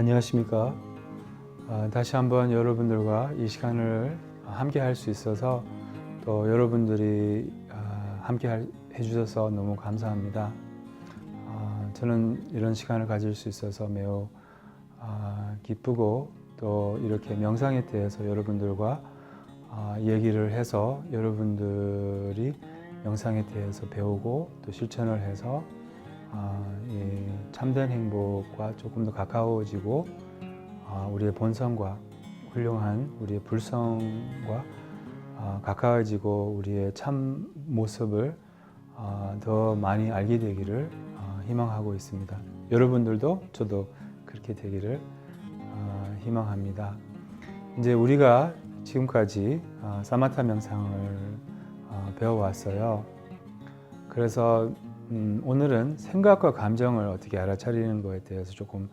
안녕하십니까. 다시 한번 여러분들과 이 시간을 함께 할 수 있어서 또 여러분들이 함께 해주셔서 너무 감사합니다. 저는 이런 시간을 가질 수 있어서 매우 기쁘고 또 이렇게 명상에 대해서 여러분들과 얘기를 해서 여러분들이 명상에 대해서 배우고 또 실천을 해서 이 참된 행복과 조금 더 가까워지고 우리의 본성과 훌륭한 우리의 불성과 가까워지고 우리의 참 모습을 더 많이 알게 되기를 희망하고 있습니다. 여러분들도 저도 그렇게 되기를 희망합니다. 이제 우리가 지금까지 사마타 명상을 배워왔어요. 그래서 오늘은 생각과 감정을 어떻게 알아차리는 것에 대해서 조금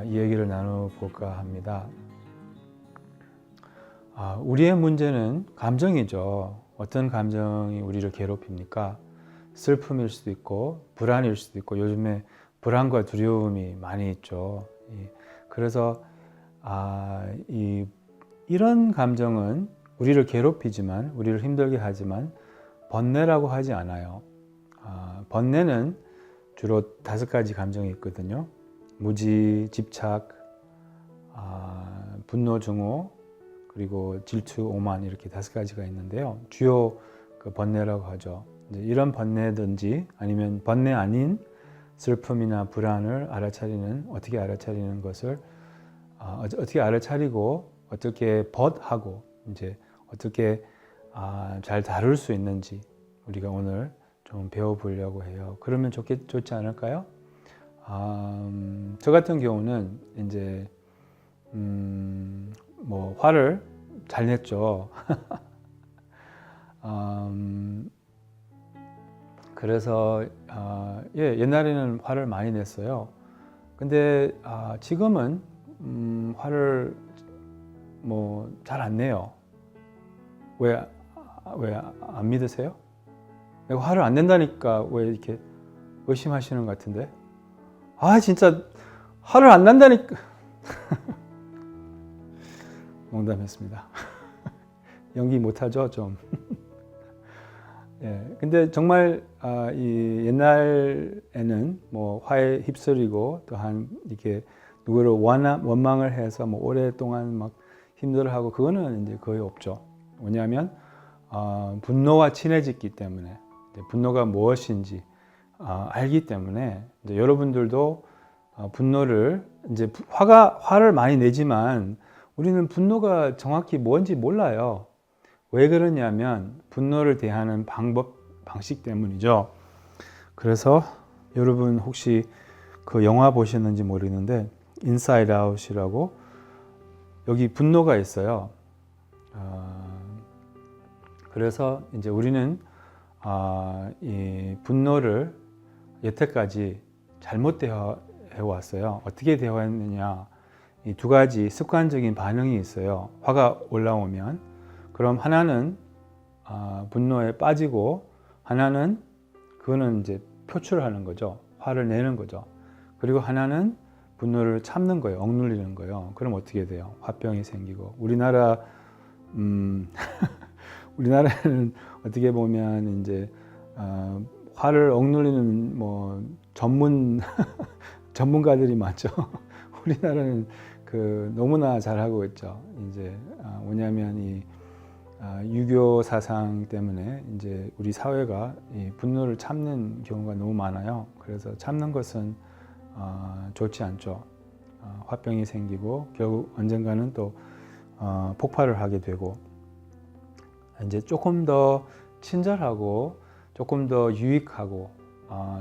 이야기를 나눠볼까 합니다. 우리의 문제는 감정이죠. 어떤 감정이 우리를 괴롭힙니까? 슬픔일 수도 있고 불안일 수도 있고 요즘에 불안과 두려움이 많이 있죠. 그래서 이런 감정은 우리를 괴롭히지만 우리를 힘들게 하지만 번뇌라고 하지 않아요. 번뇌는 주로 5가지 감정이 있거든요. 무지, 집착, 분노, 증오, 그리고 질투, 오만 이렇게 5가지가 있는데요. 주요 그 번뇌라고 하죠. 이제 이런 번뇌든지 아니면 번뇌 아닌 슬픔이나 불안을 어떻게 알아차리는 것을 어떻게 알아차리고 어떻게 벗하고 이제 어떻게 잘 다룰 수 있는지 우리가 오늘 좀 배워보려고 해요. 그러면 좋지 않을까요? 저 같은 경우는 이제 뭐 화를 잘 냈죠. 그래서 옛날에는 화를 많이 냈어요. 근데 지금은 화를 뭐 잘 안 내요. 왜 안 믿으세요? 내가 화를 안 낸다니까 왜 이렇게 의심하시는 것 같은데? 진짜 화를 안 난다니까. 농담했습니다. 연기 못하죠, 좀. 근데 정말 이 옛날에는 뭐 화에 휩쓸리고 또한 이렇게 누구를 원망을 해서 뭐 오랫동안 막 힘들어하고 그거는 이제 거의 없죠. 왜냐하면 분노와 친해졌기 때문에 분노가 무엇인지 알기 때문에 이제 여러분들도 분노를 이제 화를 많이 내지만 우리는 분노가 정확히 뭔지 몰라요. 왜 그러냐면 분노를 대하는 방식 때문이죠. 그래서 여러분 혹시 그 영화 보셨는지 모르겠는데 인사이드 아웃이라고 여기 분노가 있어요. 그래서 이제 우리는 이 분노를 여태까지 잘못 대화해왔어요. 어떻게 대화했느냐? 이 2가지 습관적인 반응이 있어요. 화가 올라오면 그럼 하나는 분노에 빠지고 하나는 그거는 이제 표출하는 거죠. 화를 내는 거죠. 그리고 하나는 분노를 참는 거예요. 억누르는 거예요. 그럼 어떻게 돼요? 화병이 생기고 우리나라는 어떻게 보면 이제 화를 억누르는 뭐 전문가들이 많죠. 우리나라는 너무나 잘하고 있죠. 이제 뭐냐면 이 유교 사상 때문에 이제 우리 사회가 이 분노를 참는 경우가 너무 많아요. 그래서 참는 것은 좋지 않죠. 화병이 생기고 결국 언젠가는 또 폭발을 하게 되고 이제 조금 더 친절하고 조금 더 유익하고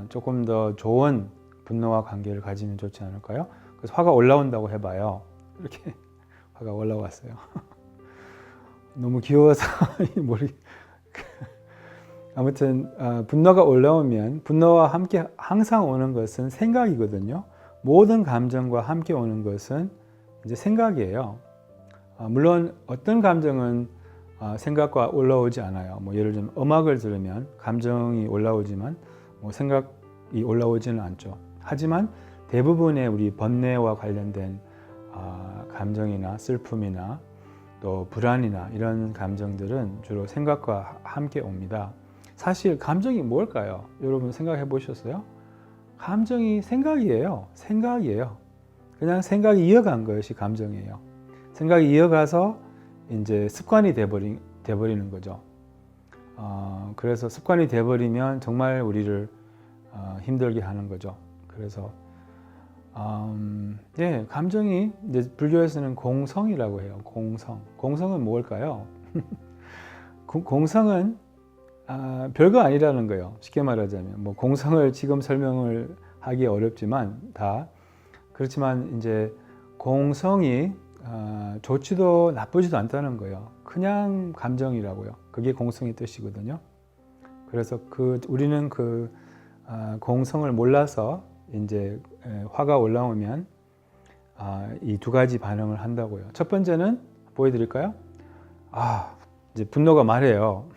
조금 더 좋은 분노와 관계를 가지면 좋지 않을까요? 그래서 화가 올라온다고 해봐요. 이렇게 화가 올라왔어요. 너무 귀여워서 아무튼 분노가 올라오면 분노와 함께 항상 오는 것은 생각이거든요. 모든 감정과 함께 오는 것은 이제 생각이에요. 물론 어떤 감정은 생각과 올라오지 않아요. 뭐 예를 들면 음악을 들으면 감정이 올라오지만 뭐 생각이 올라오지는 않죠. 하지만 대부분의 우리 번뇌와 관련된 감정이나 슬픔이나 또 불안이나 이런 감정들은 주로 생각과 함께 옵니다. 사실 감정이 뭘까요? 여러분 생각해 보셨어요? 감정이 생각이에요. 생각이에요. 그냥 생각이 이어간 것이 감정이에요. 생각이 이어가서 이제 습관이 돼버리는 거죠. 그래서 습관이 돼버리면 정말 우리를 힘들게 하는 거죠. 그래서 예, 감정이 이제 불교에서는 공성이라고 해요. 공성. 공성은 뭘까요? 공성은 별거 아니라는 거예요. 쉽게 말하자면 뭐 공성을 지금 설명을 하기 어렵지만 그렇지만 이제 공성이 좋지도 나쁘지도 않다는 거예요. 그냥 감정이라고요. 그게 공성의 뜻이거든요. 그래서 우리는 공성을 몰라서 이제 화가 올라오면 이 두 가지 반응을 한다고요. 첫 번째는 보여드릴까요? 이제 분노가 말해요.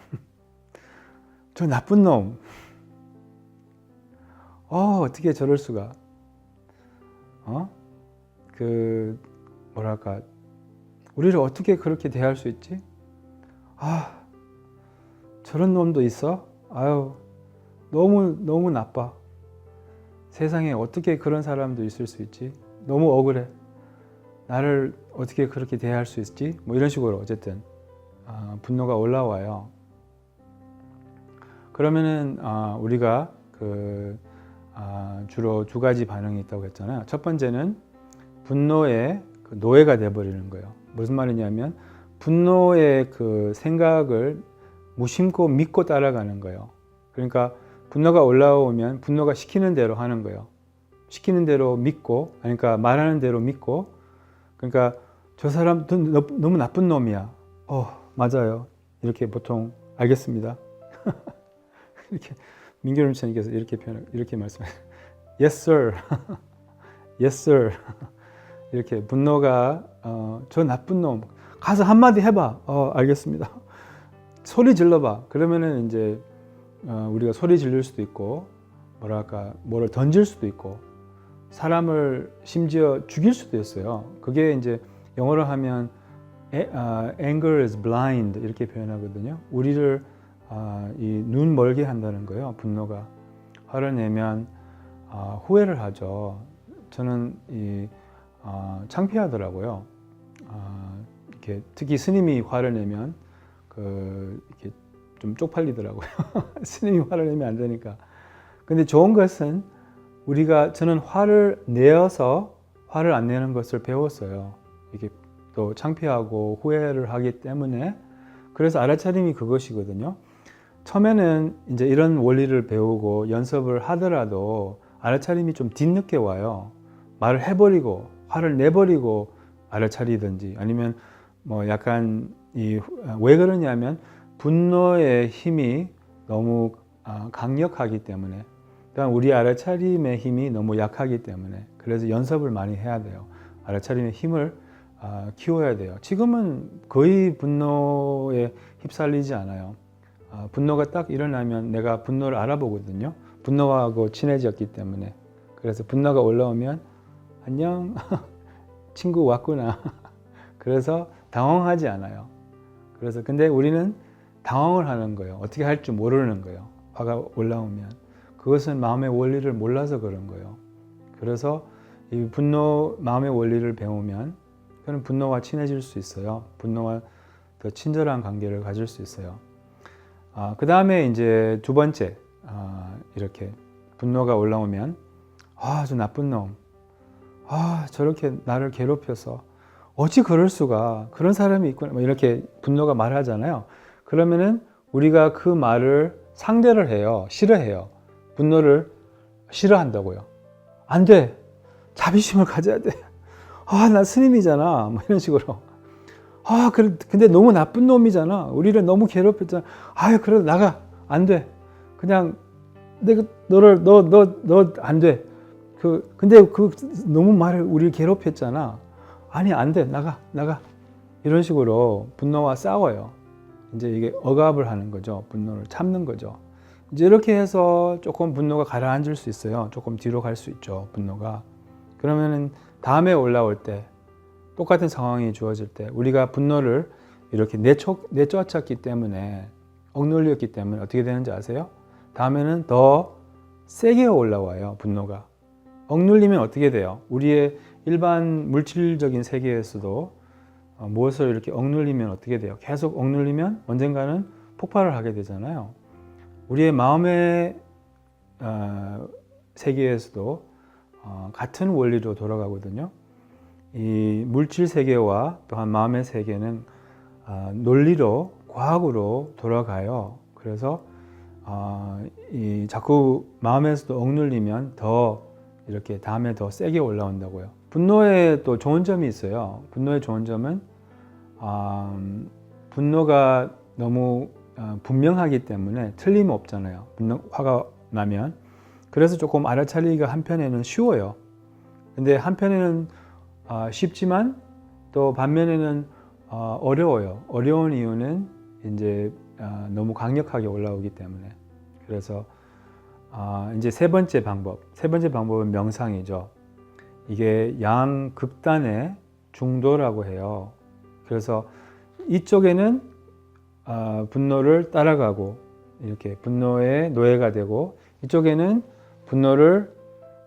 저 나쁜 놈. 어떻게 저럴 수가? 뭐랄까? 우리를 어떻게 그렇게 대할 수 있지? 저런 놈도 있어? 아유, 너무 나빠. 세상에 어떻게 그런 사람도 있을 수 있지? 너무 억울해. 나를 어떻게 그렇게 대할 수 있지? 뭐 이런 식으로 어쨌든 분노가 올라와요. 그러면은 우리가 주로 두 가지 반응이 있다고 했잖아요. 첫 번째는 분노의 노예가 돼버리는 거예요. 무슨 말이냐면 분노의 생각을 무심코 믿고 따라가는 거예요. 그러니까 분노가 올라오면 분노가 시키는 대로 하는 거예요. 시키는 대로 믿고, 그러니까 말하는 대로 믿고, 그러니까 저 사람 너무 나쁜 놈이야. 맞아요. 이렇게 보통 알겠습니다. 이렇게 민규름 선생님께서 이렇게 말씀해요. Yes, sir. Yes, sir. 이렇게 분노가 저 나쁜 놈 가서 한마디 해봐. 알겠습니다. 소리 질러봐. 그러면은 이제 우리가 소리 지를 수도 있고 뭐를 던질 수도 있고 사람을 심지어 죽일 수도 있어요. 그게 이제 영어로 하면 anger is blind 이렇게 표현하거든요. 우리를 눈 멀게 한다는 거예요. 분노가 화를 내면 후회를 하죠. 저는 창피하더라고요. 이렇게 특히 스님이 화를 내면 이렇게 좀 쪽팔리더라고요. 스님이 화를 내면 안 되니까. 근데 좋은 것은 저는 화를 내어서 화를 안 내는 것을 배웠어요. 이게 또 창피하고 후회를 하기 때문에. 그래서 알아차림이 그것이거든요. 처음에는 이제 이런 원리를 배우고 연습을 하더라도 알아차림이 좀 뒤늦게 와요. 말을 해버리고 화를 내버리고 알아차리든지 아니면 뭐 약간 왜 그러냐면 분노의 힘이 너무 강력하기 때문에, 그러니까 우리 알아차림의 힘이 너무 약하기 때문에, 그래서 연습을 많이 해야 돼요. 알아차림의 힘을 키워야 돼요. 지금은 거의 분노에 휩쓸리지 않아요. 분노가 딱 일어나면 내가 분노를 알아보거든요. 분노하고 친해졌기 때문에. 그래서 분노가 올라오면 안녕, 친구 왔구나. 그래서 당황하지 않아요. 그래서 근데 우리는 당황을 하는 거예요. 어떻게 할 줄 모르는 거예요. 화가 올라오면. 그것은 마음의 원리를 몰라서 그런 거예요. 그래서 이 마음의 원리를 배우면 그는 분노와 친해질 수 있어요. 분노와 더 친절한 관계를 가질 수 있어요. 그 다음에 이제 두 번째, 이렇게 분노가 올라오면 저 나쁜 놈, 저렇게 나를 괴롭혀서 어찌 그럴 수가, 그런 사람이 있구나, 뭐 이렇게 분노가 말하잖아요. 그러면은 우리가 그 말을 상대를 해요. 싫어해요. 분노를 싫어한다고요. 안 돼. 자비심을 가져야 돼. 나 스님이잖아. 뭐 이런 식으로. 근데 너무 나쁜 놈이잖아. 우리를 너무 괴롭혔잖아. 그래도 나가. 안 돼. 그냥 내가 너 안 돼. 근데 너무 우리를 괴롭혔잖아. 아니, 안 돼. 나가. 이런 식으로 분노와 싸워요. 이제 이게 억압을 하는 거죠. 분노를 참는 거죠. 이제 이렇게 해서 조금 분노가 가라앉을 수 있어요. 조금 뒤로 갈 수 있죠. 분노가. 그러면은 다음에 올라올 때 똑같은 상황이 주어질 때 우리가 분노를 이렇게 내쫓았기 때문에 억눌렸기 때문에 어떻게 되는지 아세요? 다음에는 더 세게 올라와요. 분노가. 억눌리면 어떻게 돼요? 우리의 일반 물질적인 세계에서도 무엇을 이렇게 억눌리면 어떻게 돼요? 계속 억눌리면 언젠가는 폭발을 하게 되잖아요. 우리의 마음의 세계에서도 같은 원리로 돌아가거든요. 이 물질 세계와 또한 마음의 세계는 논리로, 과학으로 돌아가요. 그래서 자꾸 마음에서도 억눌리면 더 이렇게 다음에 더 세게 올라온다고요. 분노에 또 좋은 점이 있어요. 분노의 좋은 점은 분노가 너무 분명하기 때문에 틀림없잖아요. 화가 나면. 그래서 조금 알아차리기가 한편에는 쉬워요. 근데 한편에는 쉽지만 또 반면에는 어려워요. 어려운 이유는 이제 너무 강력하게 올라오기 때문에. 그래서 이제 세 번째 방법은 명상이죠. 이게 양극단의 중도라고 해요. 그래서 이쪽에는 분노를 따라가고 이렇게 분노의 노예가 되고, 이쪽에는 분노를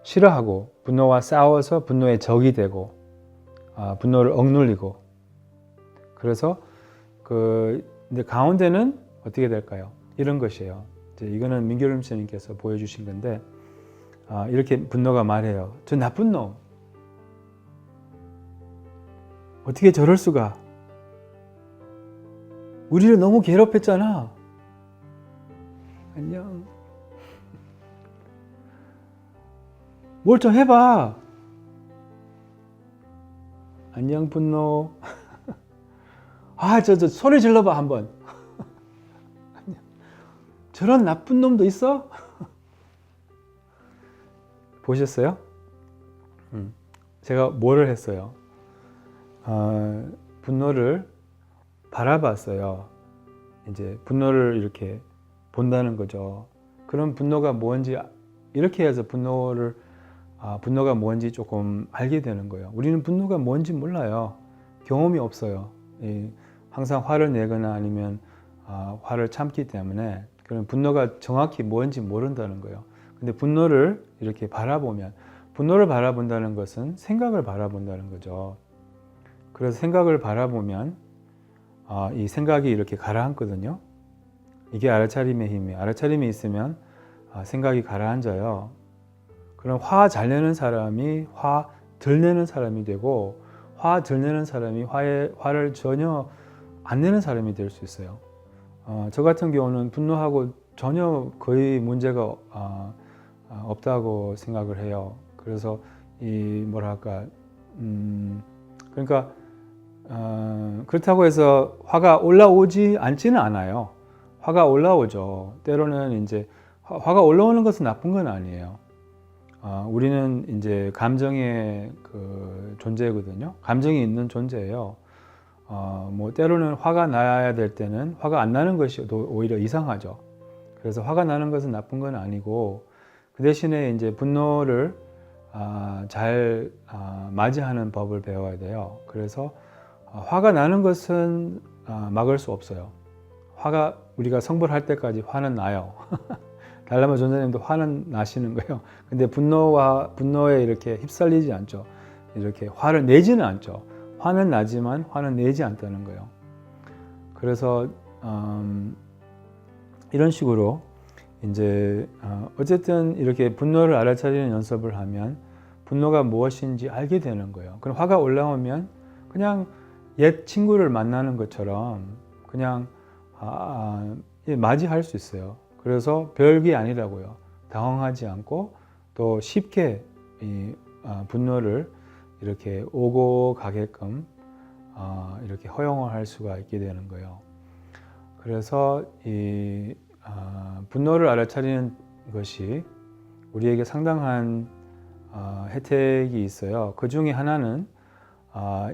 싫어하고 분노와 싸워서 분노의 적이 되고 분노를 억눌리고. 그래서 근데 가운데는 어떻게 될까요? 이런 것이에요. 이거는 민규름 선생님께서 보여주신 건데 이렇게 분노가 말해요. 저 나쁜 놈, 어떻게 저럴 수가? 우리를 너무 괴롭혔잖아. 안녕. 뭘 좀 해봐. 안녕 분노. 저 소리 질러봐 한번. 저런 나쁜 놈도 있어? 보셨어요? 제가 뭐를 했어요? 분노를 바라봤어요. 이제 분노를 이렇게 본다는 거죠. 그럼 분노가 뭔지 이렇게 해서 분노가 뭔지 조금 알게 되는 거예요. 우리는 분노가 뭔지 몰라요. 경험이 없어요. 항상 화를 내거나 아니면 화를 참기 때문에 그런 분노가 정확히 뭔지 모른다는 거예요. 근데 분노를 이렇게 바라보면, 분노를 바라본다는 것은 생각을 바라본다는 거죠. 그래서 생각을 바라보면 이 생각이 이렇게 가라앉거든요. 이게 알아차림의 힘이에요. 알아차림이 있으면 생각이 가라앉아요. 그럼 화 잘 내는 사람이 화 덜 내는 사람이 되고, 화 덜 내는 사람이 화를 전혀 안 내는 사람이 될 수 있어요. 저 같은 경우는 분노하고 전혀 거의 문제가 없다고 생각을 해요. 그래서 그러니까 그렇다고 해서 화가 올라오지 않지는 않아요. 화가 올라오죠. 때로는 이제 화가 올라오는 것은 나쁜 건 아니에요. 우리는 이제 감정의 존재거든요. 감정이 있는 존재예요. 때로는 화가 나야 될 때는 화가 안 나는 것이 오히려 이상하죠. 그래서 화가 나는 것은 나쁜 건 아니고, 그 대신에 이제 분노를 잘 맞이하는 법을 배워야 돼요. 그래서 화가 나는 것은 막을 수 없어요. 우리가 성불할 때까지 화는 나요. 달라마 전사님도 화는 나시는 거예요. 근데 분노에 이렇게 휩쓸리지 않죠. 이렇게 화를 내지는 않죠. 화는 나지만 화는 내지 않다는 거예요. 그래서 이런 식으로 이제 어쨌든 이렇게 분노를 알아차리는 연습을 하면 분노가 무엇인지 알게 되는 거예요. 그럼 화가 올라오면 그냥 옛 친구를 만나는 것처럼 그냥 맞이할 수 있어요. 그래서 별게 아니라고요. 당황하지 않고 또 쉽게 이 분노를 이렇게 오고 가게끔 이렇게 허용을 할 수가 있게 되는 거예요. 그래서 이 분노를 알아차리는 것이 우리에게 상당한 혜택이 있어요. 그 중에 하나는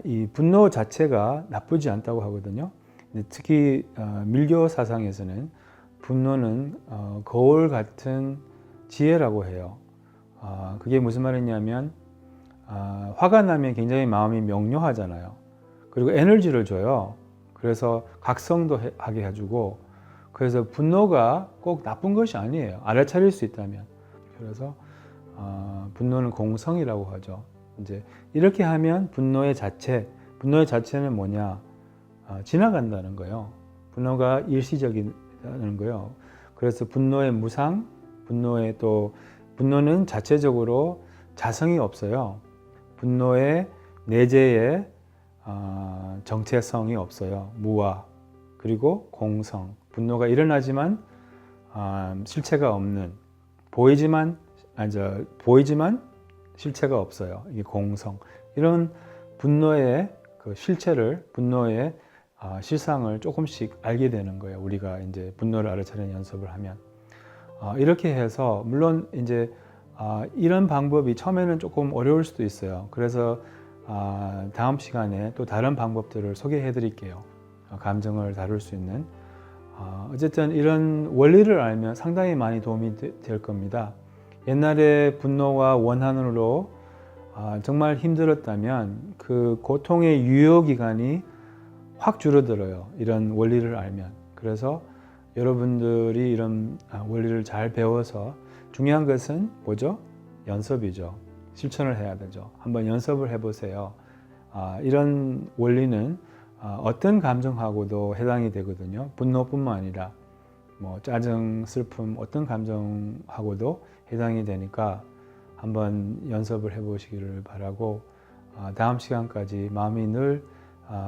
이 분노 자체가 나쁘지 않다고 하거든요. 특히 밀교 사상에서는 분노는 거울 같은 지혜라고 해요. 그게 무슨 말이냐면 화가 나면 굉장히 마음이 명료하잖아요. 그리고 에너지를 줘요. 그래서 각성도 하게 해주고, 그래서 분노가 꼭 나쁜 것이 아니에요. 알아차릴 수 있다면. 그래서 분노는 공성이라고 하죠. 이제 이렇게 하면 분노의 자체는 뭐냐? 지나간다는 거예요. 분노가 일시적이라는 거예요. 그래서 분노의 무상, 분노는 자체적으로 자성이 없어요. 분노의 내재의 정체성이 없어요. 무와 그리고 공성. 분노가 일어나지만 실체가 없는, 보이지만 실체가 없어요. 이게 공성. 이런 분노의 그 실체를, 분노의 실상을 조금씩 알게 되는 거예요. 우리가 이제 분노를 알아차리는 연습을 하면. 이렇게 해서, 물론 이제 이런 방법이 처음에는 조금 어려울 수도 있어요. 그래서 다음 시간에 또 다른 방법들을 소개해 드릴게요. 감정을 다룰 수 있는. 어쨌든 이런 원리를 알면 상당히 많이 도움이 될 겁니다. 옛날에 분노와 원한으로 정말 힘들었다면 그 고통의 유효 기간이 확 줄어들어요. 이런 원리를 알면. 그래서 여러분들이 이런 원리를 잘 배워서, 중요한 것은 뭐죠? 연습이죠. 실천을 해야 되죠. 한번 연습을 해보세요. 이런 원리는 어떤 감정하고도 해당이 되거든요. 분노뿐만 아니라 뭐 짜증, 슬픔, 어떤 감정하고도 해당이 되니까 한번 연습을 해보시기를 바라고, 다음 시간까지 마음이 늘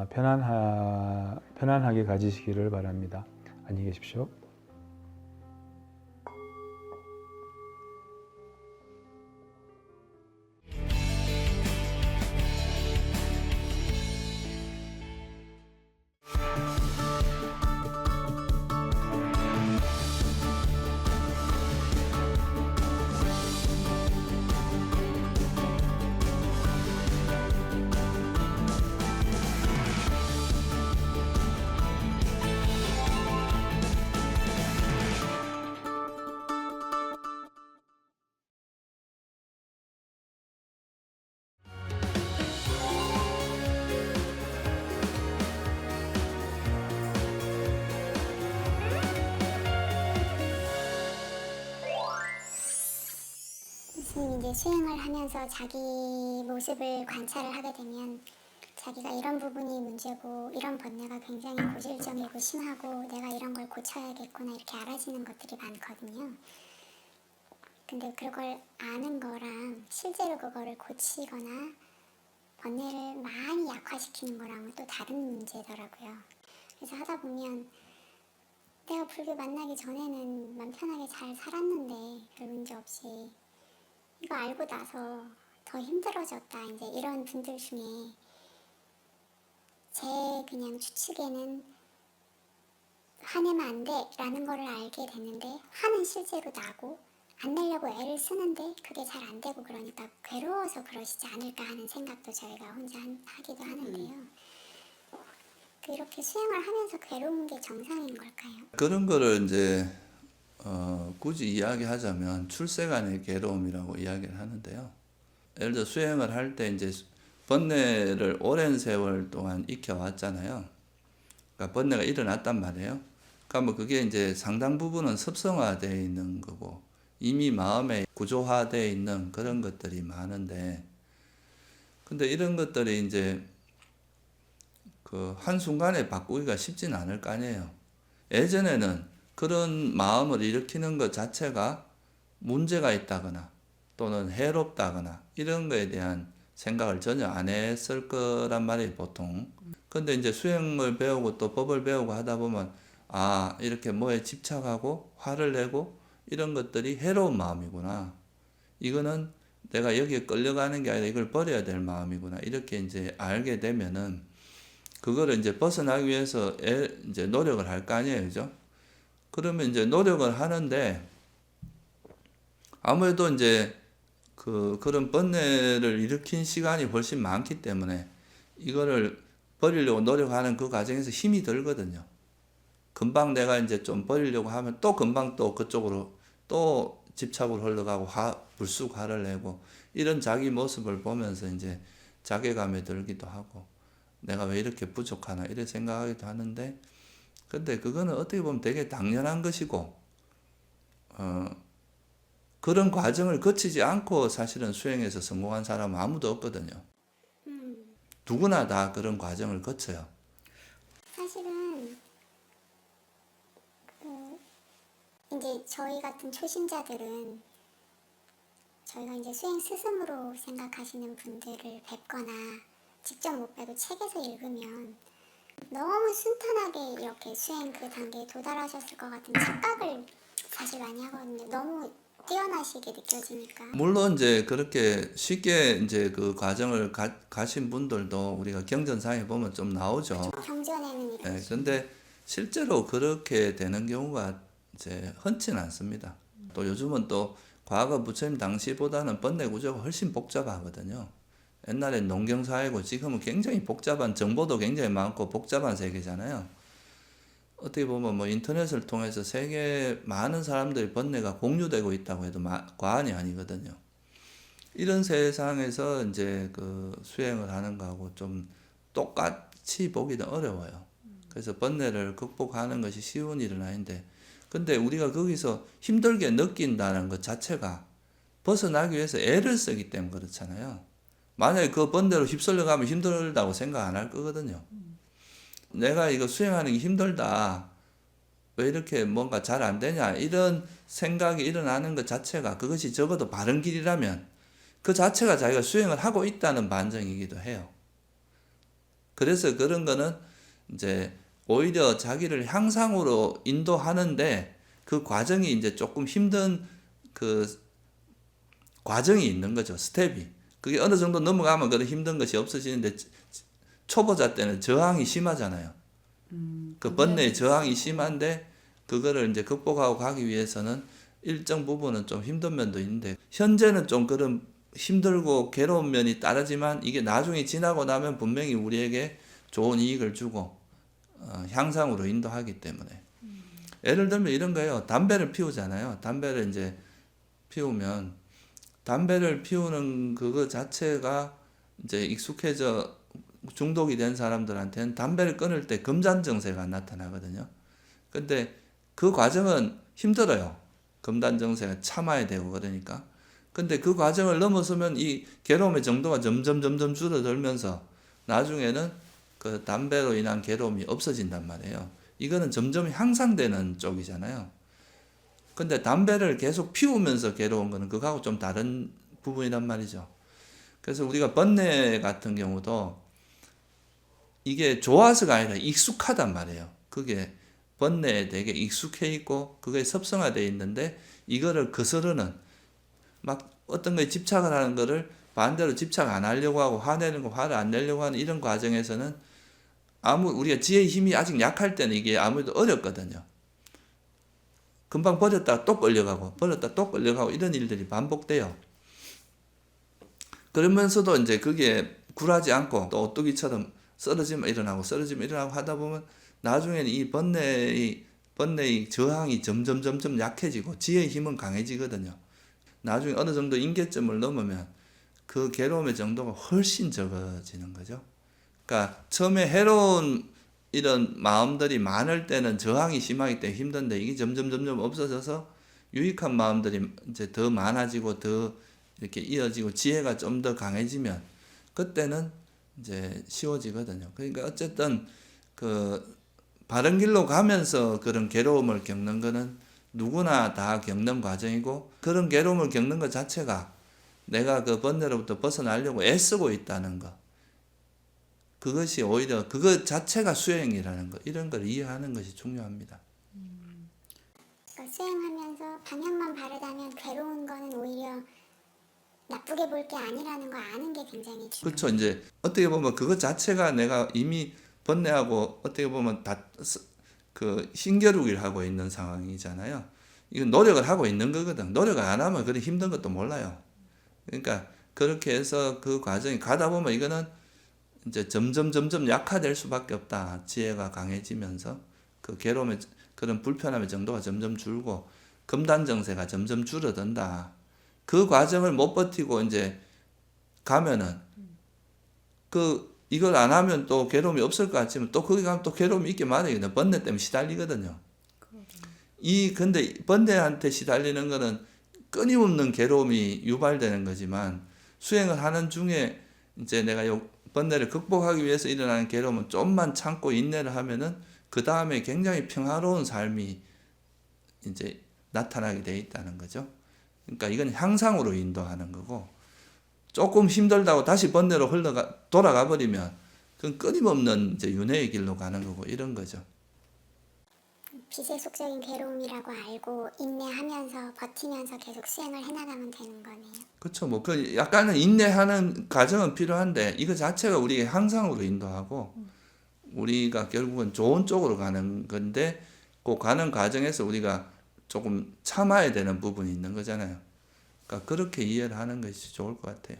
편안하게 가지시기를 바랍니다. 안녕히 계십시오. 교수님, 이제 수행을 하면서 자기 모습을 관찰을 하게 되면 자기가 이런 부분이 문제고 이런 번뇌가 굉장히 고질적이고 심하고 내가 이런 걸 고쳐야겠구나 이렇게 알아지는 것들이 많거든요. 근데 그걸 아는 거랑 실제로 그거를 고치거나 번뇌를 많이 약화시키는 거랑은 또 다른 문제더라고요. 그래서 하다 보면 내가 불교 만나기 전에는 맘 편하게 잘 살았는데 별 문제 없이 이거 알고 나서 더 힘들어졌다, 이제 이런 분들 중에 제 그냥 추측에는 화내면 안 돼 라는 거를 알게 됐는데, 화는 실제로 나고 안 내려고 애를 쓰는데 그게 잘 안 되고 그러니까 괴로워서 그러시지 않을까 하는 생각도 저희가 혼자 하기도 하는데요. 이렇게 수행을 하면서 괴로운 게 정상인 걸까요? 그런 거를 이제 굳이 이야기하자면 출세간의 괴로움이라고 이야기를 하는데요. 예를 들어 수행을 할 때 이제 번뇌를 오랜 세월 동안 익혀왔잖아요. 그러니까 번뇌가 일어났단 말이에요. 그러면 그게 이제 상당 부분은 습성화되어 있는 거고 이미 마음에 구조화되어 있는 그런 것들이 많은데, 근데 이런 것들이 이제 그 한순간에 바꾸기가 쉽진 않을 거 아니에요. 예전에는 그런 마음을 일으키는 것 자체가 문제가 있다거나 또는 해롭다거나 이런 거에 대한 생각을 전혀 안 했을 거란 말이에요, 보통. 근데 이제 수행을 배우고 또 법을 배우고 하다 보면 이렇게 뭐에 집착하고 화를 내고 이런 것들이 해로운 마음이구나. 이거는 내가 여기에 끌려가는 게 아니라 이걸 버려야 될 마음이구나. 이렇게 이제 알게 되면은 그거를 이제 벗어나기 위해서 이제 노력을 할 거 아니에요, 그죠? 그러면 이제 노력을 하는데 아무래도 이제 그런 번뇌를 일으킨 시간이 훨씬 많기 때문에 이거를 버리려고 노력하는 그 과정에서 힘이 들거든요. 금방 내가 이제 좀 버리려고 하면 또 금방 또 그쪽으로 또 집착으로 흘러가고 불쑥 화를 내고 이런 자기 모습을 보면서 이제 자괴감에 들기도 하고 내가 왜 이렇게 부족하나 이렇게 생각하기도 하는데 근데 그거는 어떻게 보면 되게 당연한 것이고 그런 과정을 거치지 않고 사실은 수행에서 성공한 사람은 아무도 없거든요. 누구나 다 그런 과정을 거쳐요. 사실은 이제 저희 같은 초심자들은 저희가 이제 수행 스승으로 생각하시는 분들을 뵙거나 직접 못 뵈도 책에서 읽으면 너무 순탄하게 이렇게 수행 그 단계에 도달하셨을 것 같은 착각을 사실 많이 하거든요. 너무 뛰어나시게 느껴지니까. 물론 이제 그렇게 쉽게 이제 그 과정을 가신 분들도 우리가 경전상에 보면 좀 나오죠. 경전에는 이렇게. 네, 근데 실제로 그렇게 되는 경우가 이제 흔치는 않습니다. 또 요즘은 또 과거 부처님 당시보다는 번뇌 구조가 훨씬 복잡하거든요. 옛날엔 농경사회고 지금은 굉장히 복잡한 정보도 굉장히 많고 복잡한 세계잖아요. 어떻게 보면 뭐 인터넷을 통해서 세계 많은 사람들의 번뇌가 공유되고 있다고 해도 과언이 아니거든요. 이런 세상에서 이제 그 수행을 하는 거하고 좀 똑같이 보기는 어려워요. 그래서 번뇌를 극복하는 것이 쉬운 일은 아닌데, 근데 우리가 거기서 힘들게 느낀다는 것 자체가 벗어나기 위해서 애를 쓰기 때문에 그렇잖아요. 만약에 그 번뇌로 휩쓸려 가면 힘들다고 생각 안 할 거거든요. 내가 이거 수행하는 게 힘들다. 왜 이렇게 뭔가 잘 안 되냐. 이런 생각이 일어나는 것 자체가 그것이 적어도 바른 길이라면 그 자체가 자기가 수행을 하고 있다는 반증이기도 해요. 그래서 그런 거는 이제 오히려 자기를 향상으로 인도하는데 그 과정이 이제 조금 힘든 그 과정이 있는 거죠. 스텝이. 그게 어느 정도 넘어가면 그런 힘든 것이 없어지는데 초보자 때는 저항이 심하잖아요. 그 번뇌의 저항이 심한데 그거를 이제 극복하고 가기 위해서는 일정 부분은 좀 힘든 면도 있는데 현재는 좀 그런 힘들고 괴로운 면이 따르지만 이게 나중에 지나고 나면 분명히 우리에게 좋은 이익을 주고 향상으로 인도하기 때문에 예를 들면 이런 거예요. 담배를 피우잖아요. 담배를 이제 피우면 담배를 피우는 그거 자체가 이제 익숙해져 중독이 된 사람들한테는 담배를 끊을 때 금단정세가 나타나거든요. 근데 그 과정은 힘들어요. 금단정세가 참아야 되고 그러니까. 근데 그 과정을 넘어서면 이 괴로움의 정도가 점점 줄어들면서 나중에는 그 담배로 인한 괴로움이 없어진단 말이에요. 이거는 점점 향상되는 쪽이잖아요. 근데 담배를 계속 피우면서 괴로운 거는 그거하고 좀 다른 부분이란 말이죠. 그래서 우리가 번뇌 같은 경우도 이게 좋아서가 아니라 익숙하단 말이에요. 그게 번뇌에 되게 익숙해 있고 그게 습성화되어 있는데 이거를 거스르는 막 어떤 거에 집착을 하는 거를 반대로 집착 안 하려고 하고 화내는 거 화를 안 내려고 하는 이런 과정에서는 우리가 지혜의 힘이 아직 약할 때는 이게 아무래도 어렵거든요. 금방 버렸다가 또 끌려가고 버렸다가 또 끌려가고 이런 일들이 반복돼요. 그러면서도 이제 그게 굴하지 않고 또 오뚜기처럼 쓰러지면 일어나고 쓰러지면 일어나고 하다 보면 나중에는 이 번뇌의 저항이 점점 약해지고 지혜의 힘은 강해지거든요. 나중에 어느 정도 임계점을 넘으면 그 괴로움의 정도가 훨씬 적어지는 거죠. 그러니까 처음에 해로운 이런 마음들이 많을 때는 저항이 심하기 때문에 힘든데 이게 점점 없어져서 유익한 마음들이 이제 더 많아지고 더 이렇게 이어지고 지혜가 좀 더 강해지면 그때는 이제 쉬워지거든요. 그러니까 어쨌든 그 바른 길로 가면서 그런 괴로움을 겪는 거는 누구나 다 겪는 과정이고 그런 괴로움을 겪는 것 자체가 내가 그 번뇌로부터 벗어나려고 애쓰고 있다는 것. 그것이 오히려 그것 자체가 수행이라는 것. 이런 걸 이해하는 것이 중요합니다. 그러니까 수행하면서 방향만 바르다면 괴로운 거는 오히려 나쁘게 볼 게 아니라는 걸 아는 게 굉장히 중요해요. 그렇죠. 이제 어떻게 보면 그것 자체가 내가 이미 번뇌하고 어떻게 보면 다 그 신겨루기를 하고 있는 상황이잖아요. 이건 노력을 하고 있는 거거든. 노력을 안 하면 그래 힘든 것도 몰라요. 그러니까 그렇게 해서 그 과정이 가다 보면 이거는 이제 점점 약화될 수밖에 없다. 지혜가 강해지면서 그 괴로움의 그런 불편함의 정도가 점점 줄고 금단정세가 점점 줄어든다. 그 과정을 못 버티고 이제 가면은 이걸 안 하면 또 괴로움이 없을 것 같지만 또 거기 가면 또 괴로움이 있게 마련이거든요. 번뇌 때문에 시달리거든요. 근데 번뇌한테 시달리는 거는 끊임없는 괴로움이 유발되는 거지만 수행을 하는 중에 이제 내가 요 번뇌를 극복하기 위해서 일어나는 괴로움은 좀만 참고 인내를 하면은 그 다음에 굉장히 평화로운 삶이 이제 나타나게 돼 있다는 거죠. 그러니까 이건 향상으로 인도하는 거고 조금 힘들다고 다시 번뇌로 돌아가 버리면 그건 끊임없는 이제 윤회의 길로 가는 거고 이런 거죠. 비세속적인 괴로움이라고 알고 인내하면서 버티면서 계속 수행을 해나가면 되는 거네요. 그렇죠. 뭐 그 약간은 인내하는 과정은 필요한데 이거 자체가 우리의 향상으로 인도하고 우리가 결국은 좋은 쪽으로 가는 건데 그 가는 과정에서 우리가 조금 참아야 되는 부분이 있는 거잖아요. 그러니까 그렇게 이해를 하는 것이 좋을 것 같아요.